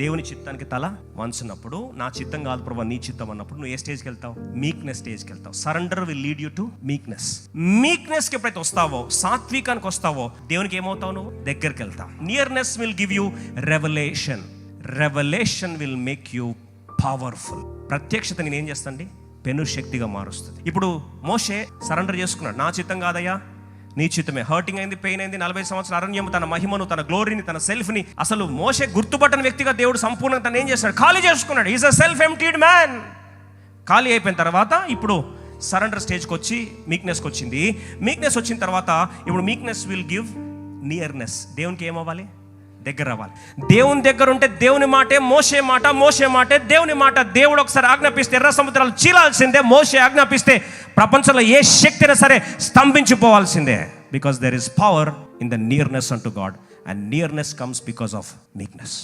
దేవుని చిత్తానికి తల వంచినప్పుడు, నా చిత్తం కాదు ప్రభు నీ చిత్తం అన్నప్పుడు నువ్వు ఏ స్టేజ్కి వెళ్తావు? మీక్నెస్ స్టేజ్కి వెళ్తావు. Surrender will lead you to meekness. మీక్నెస్కి ఎప్పుడైతే వస్తావో, సాత్వికానికి వస్తావో, దేవునికి ఏమవుతావు? నువ్వు దగ్గరికి వెళ్తావు. Nearness will give you revolution. Revolution will make you powerful. ప్రత్యక్షత నేను ఏం చేస్తాండి? పెను శక్తిగా మారుస్తుంది. ఇప్పుడు మోషే సరెండర్ చేసుకున్నాడు. నా చిత్తం కాదయ్యా నీ చిత్తమే. హర్టింగ్ అయింది, పెయిన్ అయింది, 40 సంవత్సరాల అరణ్యం, తన మహిమను, తన గ్లోరీని, తన సెల్ఫ్ని, అసలు మోషే గుర్తుపట్టని వ్యక్తిగా దేవుడు సంపూర్ణంగా తను ఏం చేస్తాడు? ఖాళీ చేసుకున్నాడు. Is a self emptied man. ఖాళీ అయిపోయిన తర్వాత ఇప్పుడు సరెండర్ స్టేజ్కి వచ్చి మీక్నెస్కి వచ్చింది. మీక్నెస్ వచ్చిన తర్వాత ఇప్పుడు మీక్నెస్ విల్ గివ్ నియర్నెస్. దేవునికి ఏమవ్వాలి? దగ్గర అవ్వాలి. దేవుని దగ్గర ఉంటే దేవుని మాటే మోషే మాట, మోషే మాటే దేవుని మాట. దేవుడు ఒకసారి ఆజ్ఞాపిస్తే ఎర్ర సముద్రాలు చీలాల్సిందే. మోషే ఆజ్ఞాపిస్తే ప్రపంచంలో ఏ శక్తి అయినా సరే స్తంభించిపోవాల్సిందే. Because there is power in the nearness unto God, and nearness comes because of meekness.